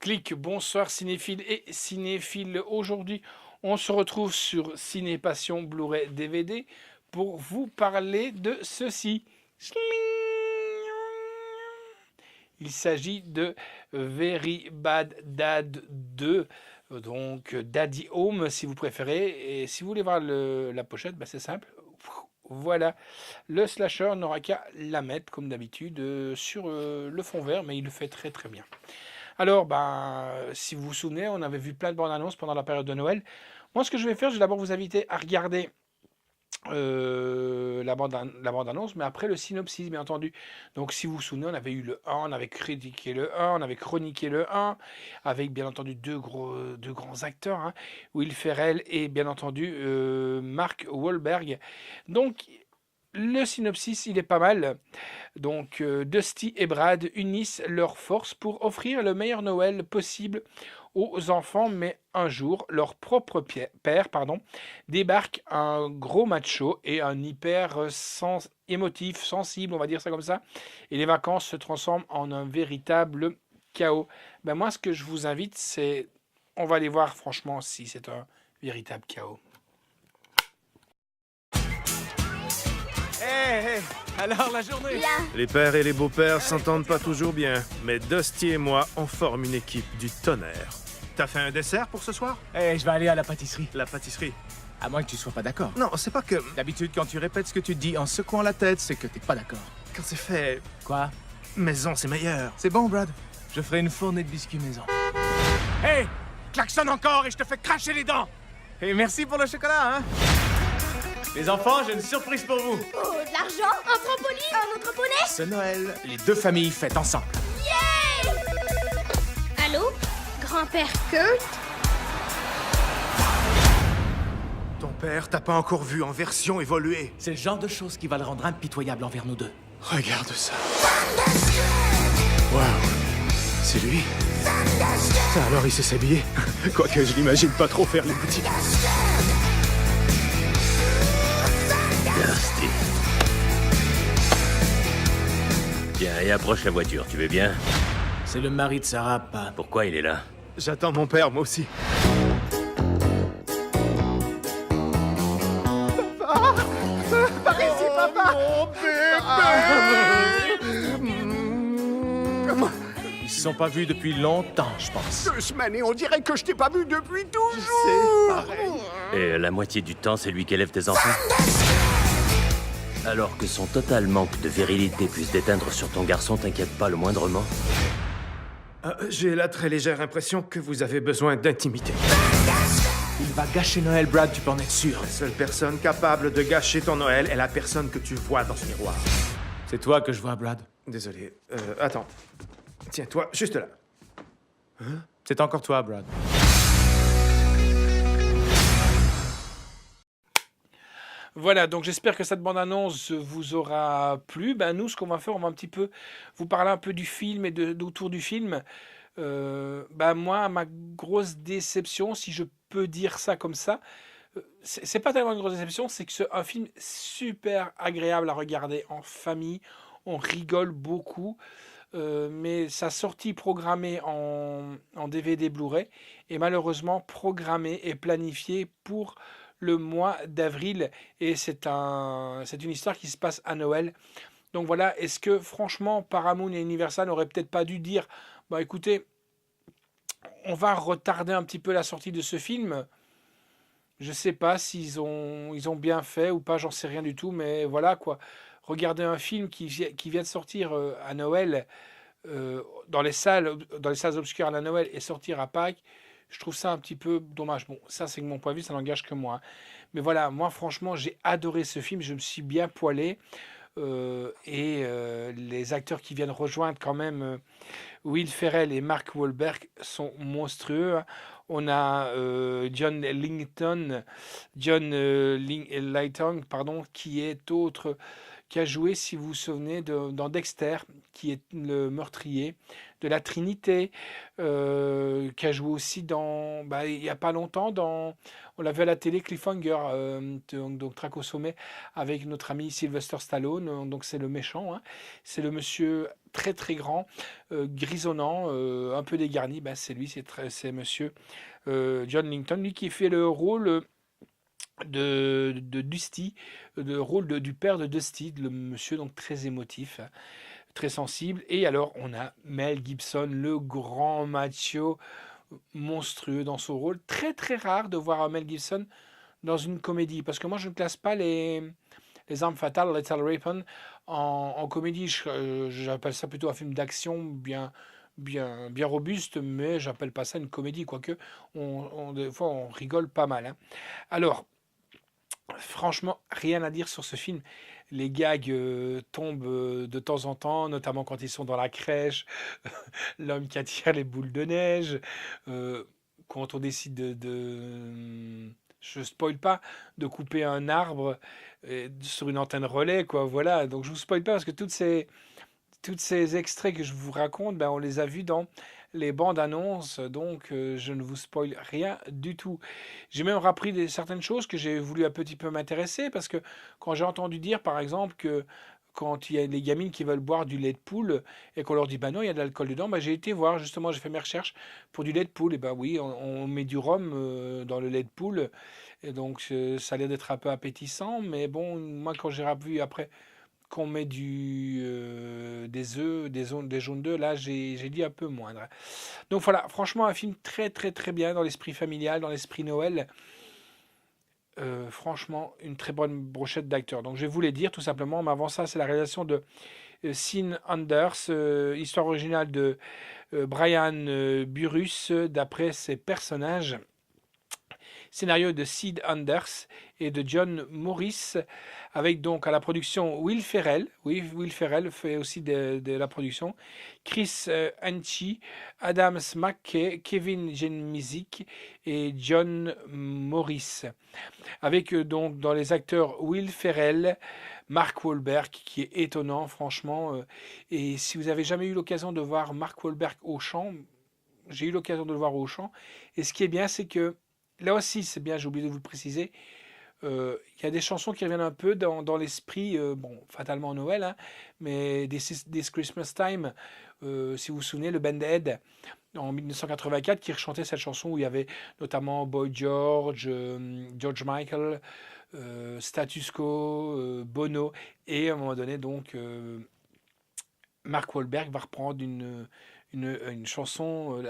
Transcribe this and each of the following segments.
Clic, bonsoir cinéphiles et cinéphiles. Aujourd'hui, on se retrouve sur Ciné Passion Blu-ray DVD pour vous parler de ceci. Il s'agit de Very Bad Dad 2, donc Daddy Home si vous préférez. Et si vous voulez voir la pochette, c'est simple. Voilà, le slasher n'aura qu'à la mettre comme d'habitude sur le fond vert, mais il le fait très très bien. Alors, si vous vous souvenez, on avait vu plein de bandes annonces pendant la période de Noël. Moi, ce que je vais faire, je vais d'abord vous inviter à regarder la bande annonce, mais après le synopsis, bien entendu. Donc, si vous vous souvenez, on avait eu le 1, on avait critiqué le 1, on avait chroniqué le 1, avec bien entendu deux grands acteurs, hein, Will Ferrell et bien entendu Mark Wahlberg. Donc, le synopsis, il est pas mal. Donc, Dusty et Brad unissent leurs forces pour offrir le meilleur Noël possible aux enfants, mais un jour, leur propre père débarque un gros macho et un hyper émotif, sensible, on va dire ça comme ça, et les vacances se transforment en un véritable chaos. Moi, ce que je vous invite, c'est, on va aller voir franchement si c'est un véritable chaos. Hey, alors la journée? Bien. Les pères et les beaux-pères s'entendent pas toujours bien, mais Dusty et moi, on forme une équipe du tonnerre. T'as fait un dessert pour ce soir? Hey, je vais aller à la pâtisserie. La pâtisserie. À moins que tu sois pas d'accord. Non, c'est pas que... D'habitude, quand tu répètes ce que tu dis en secouant la tête, c'est que t'es pas d'accord. Quand c'est fait Quoi? maison, c'est meilleur. C'est bon, Brad? Je ferai une fournée de biscuits maison. Hey! Klaxonne encore et je te fais cracher les dents! Et merci pour le chocolat, hein? Les enfants, j'ai une surprise pour vous. Oh, de l'argent, un trampoline, un autre poney. Ce Noël, les deux familles fêtent ensemble. Yeah! Allô? Grand-père Kurt? Ton père t'a pas encore vu en version évoluée. C'est le genre de choses qui va le rendre impitoyable envers nous deux. Regarde ça. Waouh. C'est lui. Ça alors, il sait s'habiller. Quoique je l'imagine pas trop faire les boutiques. Dusty. Tiens, et approche la voiture, tu veux bien? C'est le mari de Sarah, pas. Pourquoi il est là? J'attends mon père, moi aussi. Ils se sont pas vus depuis longtemps, je pense. 2 semaines et on dirait que je t'ai pas vu depuis toujours. Et la moitié du temps, c'est lui qui élève tes enfants? Alors que son total manque de virilité puisse déteindre sur ton garçon, t'inquiète pas le moindrement? J'ai la très légère impression que vous avez besoin d'intimité. Il va gâcher Noël, Brad, tu peux en être sûr. La seule personne capable de gâcher ton Noël est la personne que tu vois dans ce miroir. C'est toi que je vois, Brad. Désolé. Attends. Tiens, toi, juste là. C'est encore toi, Brad. Voilà, donc j'espère que cette bande-annonce vous aura plu. Nous, ce qu'on va faire, on va un petit peu vous parler un peu du film et d'autour du film. Moi, ma grosse déception, si je peux dire ça comme ça, c'est pas tellement une grosse déception, c'est que c'est un film super agréable à regarder en famille. On rigole beaucoup. Mais sa sortie programmée en DVD Blu-ray est malheureusement programmée et planifiée pour le mois d'avril, et c'est une histoire qui se passe à Noël. Donc voilà, est-ce que franchement Paramount et Universal n'auraient peut-être pas dû dire écoutez, on va retarder un petit peu la sortie de ce film? Je sais pas s'ils ont bien fait ou pas, j'en sais rien du tout, mais voilà quoi. Regarder un film qui vient de sortir à Noël, dans les salles obscures à la Noël, et sortir à Pâques, je trouve ça un petit peu dommage. Bon, ça c'est que mon point de vue, ça n'engage que moi, hein. Mais voilà, moi franchement, j'ai adoré ce film, je me suis bien poilé. Les acteurs qui viennent rejoindre quand même Will Ferrell et Mark Wahlberg sont monstrueux, hein. On a John Layton, pardon, qui a joué, si vous vous souvenez, dans Dexter, qui est le meurtrier de la Trinité, qui a joué aussi dans, il n'y a pas longtemps, on l'a vu à la télé, Cliffhanger, donc Traque au sommet, avec notre ami Sylvester Stallone, donc c'est le méchant, hein. C'est le monsieur très très grand, grisonnant, un peu dégarni, c'est lui, c'est monsieur John Lincoln, lui qui fait le rôle de Dusty, du père de Dusty, le monsieur donc très émotif, très sensible. Et alors on a Mel Gibson, le grand macho monstrueux dans son rôle. Très très rare de voir Mel Gibson dans une comédie, parce que moi je ne classe pas les Armes Fatales, Lethal Weapon en comédie. J'appelle ça plutôt un film d'action bien robuste, mais j'appelle pas ça une comédie, quoique des fois on rigole pas mal, hein. Alors, franchement, rien à dire sur ce film. Les gags tombent de temps en temps, notamment quand ils sont dans la crèche, l'homme qui attire les boules de neige, quand on décide je spoil pas, de couper un arbre sur une antenne relais, quoi. Voilà, donc je vous spoil pas parce que toutes ces extraits que je vous raconte, on les a vus dans les bandes annonces, donc je ne vous spoil rien du tout. J'ai même appris certaines choses que j'ai voulu un petit peu m'intéresser, parce que quand j'ai entendu dire, par exemple, que quand il y a des gamines qui veulent boire du lait de poule et qu'on leur dit non, il y a de l'alcool dedans, j'ai été voir, justement, j'ai fait mes recherches pour du lait de poule, et oui, on met du rhum dans le lait de poule, et donc ça a l'air d'être un peu appétissant, mais bon, moi quand j'ai vu après qu'on met des œufs, des jaunes d'œufs, là j'ai dit un peu moindre. Donc voilà, franchement un film très très très bien dans l'esprit familial, dans l'esprit Noël. Franchement, une très bonne brochette d'acteurs. Donc je vais vous les dire tout simplement, mais avant ça, c'est la réalisation de Sean Anders, histoire originale de Brian Burrus, d'après ses personnages. Scénario de Sid Anders et de John Morris, avec donc à la production Will Ferrell. Oui, Will Ferrell fait aussi de la production. Chris Hanchi, Adams McKay, Kevin Jenmisic et John Morris. Avec donc dans les acteurs Will Ferrell, Mark Wahlberg, qui est étonnant franchement. Et si vous avez jamais eu l'occasion de voir Mark Wahlberg au chant, j'ai eu l'occasion de le voir au chant. Et ce qui est bien, c'est que là aussi, c'est bien, j'ai oublié de vous le préciser, il y a des chansons qui reviennent un peu dans l'esprit, fatalement Noël, hein, mais This Christmas Time, si vous vous souvenez, le Band-Aid, en 1984, qui rechantait cette chanson où il y avait notamment Boy George, George Michael, Status Quo, Bono, et à un moment donné, donc, Mark Wahlberg va reprendre une chanson,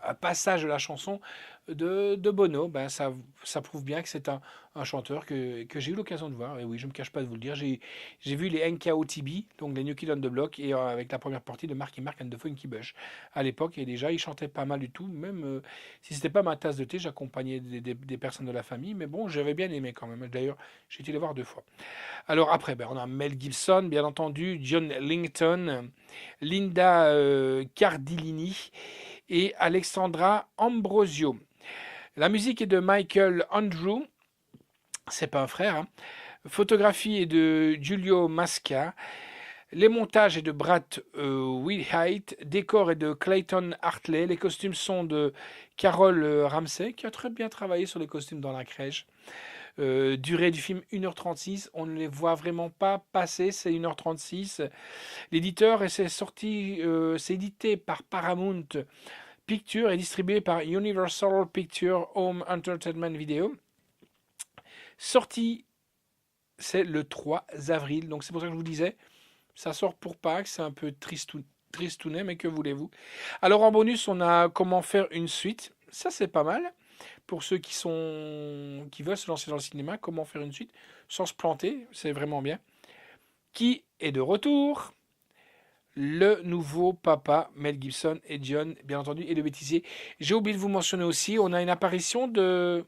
un passage de la chanson de Bono. Ça prouve bien que c'est un chanteur que j'ai eu l'occasion de voir. Et oui, je ne me cache pas de vous le dire. J'ai vu les NKOTB, donc les New Kids on the Block, et avec la première partie de Marky Mark and the Funky Bunch à l'époque. Et déjà, ils chantaient pas mal du tout. Même si c'était pas ma tasse de thé, j'accompagnais des personnes de la famille. Mais bon, j'avais bien aimé quand même. D'ailleurs, j'ai été les voir 2 fois. Alors après, on a Mel Gibson, bien entendu, John Langton, Linda Cardellini et Alexandra Ambrosio. La musique est de Michael Andrew, c'est pas un frère, hein. Photographie est de Giulio Masca. Les montages est de Brad Wilhite. Décor est de Clayton Hartley. Les costumes sont de Carole Ramsey, qui a très bien travaillé sur les costumes dans la crèche. Durée du film 1h36, on ne les voit vraiment pas passer, c'est 1h36. L'éditeur, et c'est édité par Paramount Pictures et distribué par Universal Pictures Home Entertainment Video. Sorti, c'est le 3 avril, donc c'est pour ça que je vous disais, ça sort pour Pâques, c'est un peu tristounet, mais que voulez-vous. Alors en bonus, on a comment faire une suite, ça c'est pas mal. Pour ceux qui veulent se lancer dans le cinéma, comment faire une suite sans se planter, c'est vraiment bien. Qui est de retour? Le nouveau papa, Mel Gibson et John, bien entendu, et le bêtisier. J'ai oublié de vous mentionner aussi, on a une apparition de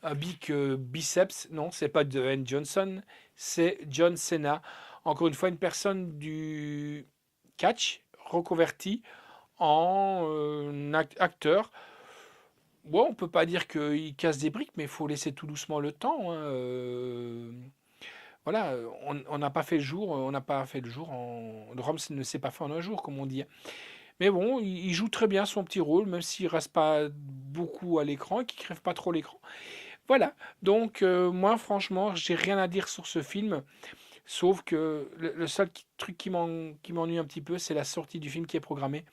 un big biceps. Non, c'est pas Dwayne Johnson, c'est John Cena. Encore une fois, une personne du catch reconverti en acteur. Bon, on peut pas dire qu'il casse des briques, mais il faut laisser tout doucement le temps, hein. voilà, on n'a pas fait le jour, on n'a pas fait le jour le Rome ne s'est pas fait en un jour, comme on dit. Mais bon, il joue très bien son petit rôle, même s'il reste pas beaucoup à l'écran et qu'il crève pas trop l'écran. Voilà. Donc moi, franchement, j'ai rien à dire sur ce film, sauf que le seul truc qui m'ennuie un petit peu, c'est la sortie du film qui est programmée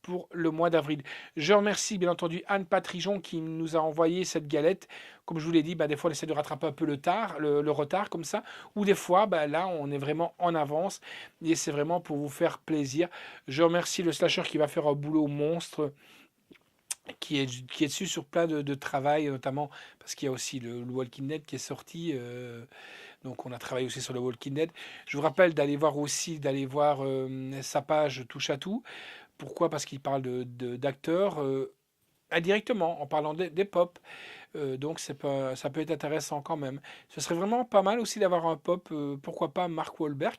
pour le mois d'avril. Je remercie bien entendu Anne Patrijon qui nous a envoyé cette galette. Comme je vous l'ai dit, des fois on essaie de rattraper un peu le retard comme ça, ou des fois là on est vraiment en avance et c'est vraiment pour vous faire plaisir. Je remercie le slasher qui va faire un boulot monstre, qui est dessus sur plein de travail, notamment parce qu'il y a aussi le Walking Dead qui est sorti. Donc on a travaillé aussi sur le Walking Dead. Je vous rappelle d'aller voir sa page Touche à tout. Pourquoi? Parce qu'il parle d'acteurs indirectement, en parlant des pop. Donc ça peut être intéressant quand même. Ce serait vraiment pas mal aussi d'avoir un pop, pourquoi pas Mark Wahlberg.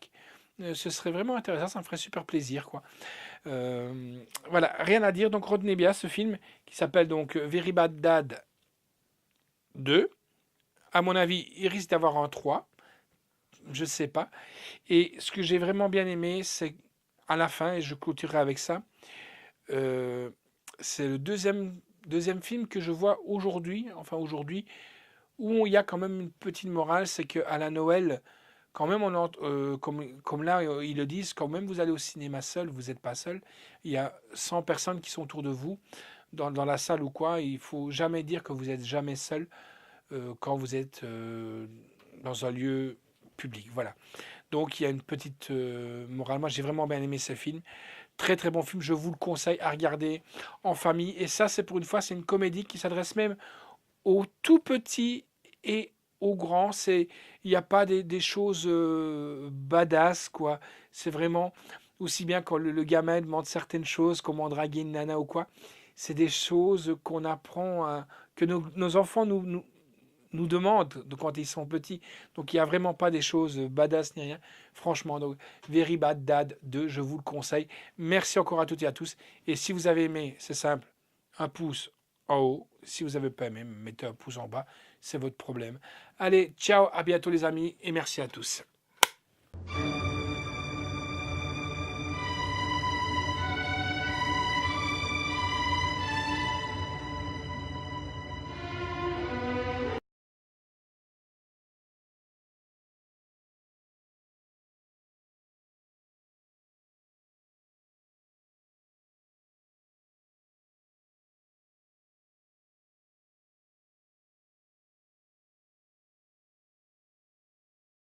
Ce serait vraiment intéressant, ça me ferait super plaisir, quoi. Voilà, rien à dire. Donc retenez bien ce film qui s'appelle donc Very Bad Dad 2. À mon avis, il risque d'avoir un 3. Je sais pas. Et ce que j'ai vraiment bien aimé, c'est à la fin, et je clôturerai avec ça, c'est le deuxième film que je vois aujourd'hui, où il y a quand même une petite morale, c'est qu'à la Noël, quand même, comme là, ils le disent, quand même vous allez au cinéma seul, vous n'êtes pas seul, il y a 100 personnes qui sont autour de vous, dans la salle ou quoi, il faut jamais dire que vous n'êtes jamais seul quand vous êtes dans un lieu public, voilà. Donc il y a une petite morale. Moi j'ai vraiment bien aimé ce film. Très très bon film, je vous le conseille à regarder en famille. Et ça c'est pour une fois, c'est une comédie qui s'adresse même aux tout petits et aux grands. Il n'y a pas des choses badass, quoi. C'est vraiment aussi bien quand le gamin demande certaines choses, comment draguer une nana ou quoi. C'est des choses qu'on apprend, que nos enfants nous demandent quand ils sont petits. Donc il n'y a vraiment pas des choses badass ni rien. Franchement, donc Very Bad Dad 2, je vous le conseille. Merci encore à toutes et à tous. Et si vous avez aimé, c'est simple, un pouce en haut. Si vous n'avez pas aimé, mettez un pouce en bas. C'est votre problème. Allez, ciao, à bientôt les amis et merci à tous.